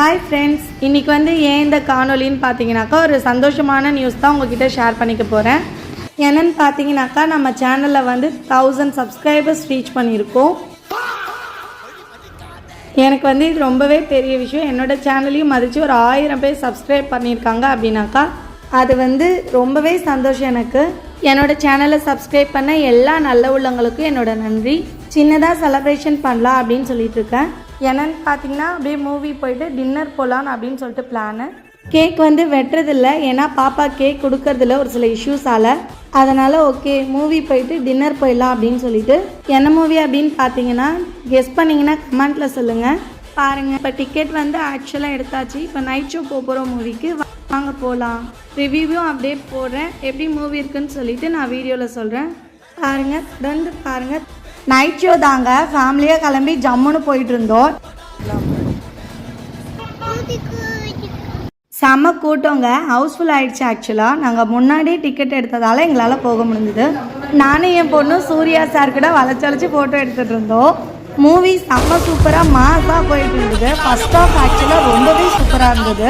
Hi friends, இன்றைக்கி வந்து ஏன் இந்த காணொலின்னு பார்த்தீங்கன்னாக்கா ஒரு சந்தோஷமான நியூஸ் தான் உங்ககிட்ட ஷேர் பண்ணிக்க போகிறேன். என்னென்னு பார்த்தீங்கன்னாக்கா நம்ம சேனலில் வந்து 1000 சப்ஸ்கிரைபர்ஸ் ரீச் பண்ணியிருக்கோம். எனக்கு வந்து இது ரொம்பவே பெரிய விஷயம். என்னோடய சேனலையும் மதித்து ஒரு 1000 பேர் சப்ஸ்கிரைப் பண்ணியிருக்காங்க அப்படின்னாக்கா அது வந்து ரொம்பவே சந்தோஷம் எனக்கு. என்னோடய சேனலை சப்ஸ்கிரைப் பண்ண எல்லா நல்ல உள்ளவங்களுக்கும் என்னோட நன்றி. சின்னதாக செலப்ரேஷன் பண்ணலாம் அப்படின்னு சொல்லிட்டு இருக்கேன். என்னென்னு பார்த்தீங்கன்னா அப்படியே மூவி போயிட்டு டின்னர் போகலான்னு அப்படின்னு சொல்லிட்டு பிளானு. கேக் வந்து வெட்டுறதில்ல, ஏன்னா பாப்பா கேக் கொடுக்கறதில்ல ஒரு சில இஷ்யூஸால். அதனால் ஓகே மூவி போயிட்டு டின்னர் போயிடலாம் அப்படின்னு சொல்லிட்டு. என்ன மூவி அப்படின்னு பார்த்தீங்கன்னா கெஸ் பண்ணிங்கன்னா கமெண்ட்டில் சொல்லுங்கள். பாருங்கள், இப்போ டிக்கெட் வந்து ஆக்சுவலாக எடுத்தாச்சு. இப்போ நைட் ஷோ போகிறோம் மூவிக்கு, வாங்க போகலாம். ரிவ்யூவும் அப்படியே போடுறேன், எப்படி மூவி இருக்குன்னு சொல்லிட்டு நான் வீடியோவில் சொல்கிறேன். பாருங்கள், தொடர்ந்து பாருங்கள். நைட் ஷோ தாங்க, ஃபேமிலியாக கிளம்பி ஜம்முன்னு போயிட்டு இருந்தோம். செம்ம கூட்டங்க, ஹவுஸ்ஃபுல் ஆகிடுச்சு. ஆக்சுவலாக நாங்கள் முன்னாடியே டிக்கெட் எடுத்ததால் எங்களால் போக முடிஞ்சுது. நானும் என் பொண்ணு சூர்யா சார் கூட வளைச்சி ஃபோட்டோ எடுத்துகிட்டு இருந்தோம். மூவி செம்ம சூப்பராக மாஸாக போயிட்டு இருந்தது. ஃபர்ஸ்ட் ஆஃப் ஆக்சுவலாக ரொம்பவே சூப்பராக இருந்தது.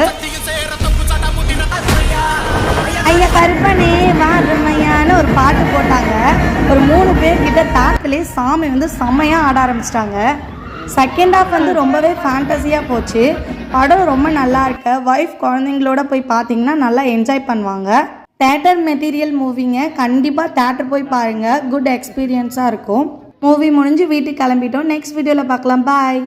ஐயா கருப்பனே வாருமையான்னு ஒரு பாட்டு போட்டாங்க. ஒரு 3 பேர்கிட்ட தேட்டர்லேயே சாமி வந்து செம்மையாக ஆட ஆரம்பிச்சிட்டாங்க. செகண்ட் ஹாஃப் வந்து ரொம்பவே ஃபேண்டஸியாக போச்சு. படம் ரொம்ப நல்லா இருக்கு. ஒய்ஃப் குழந்தைங்களோட போய் பார்த்தீங்கன்னா நல்லா என்ஜாய் பண்ணுவாங்க. தேட்டர் மெட்டீரியல் மூவிங்க, கண்டிப்பாக தேட்டர் போய் பாருங்கள், குட் எக்ஸ்பீரியன்ஸாக இருக்கும். மூவி முடிஞ்சு வீட்டுக்கு கிளம்பிட்டோம். நெக்ஸ்ட் வீடியோவில் பார்க்கலாம். பாய்.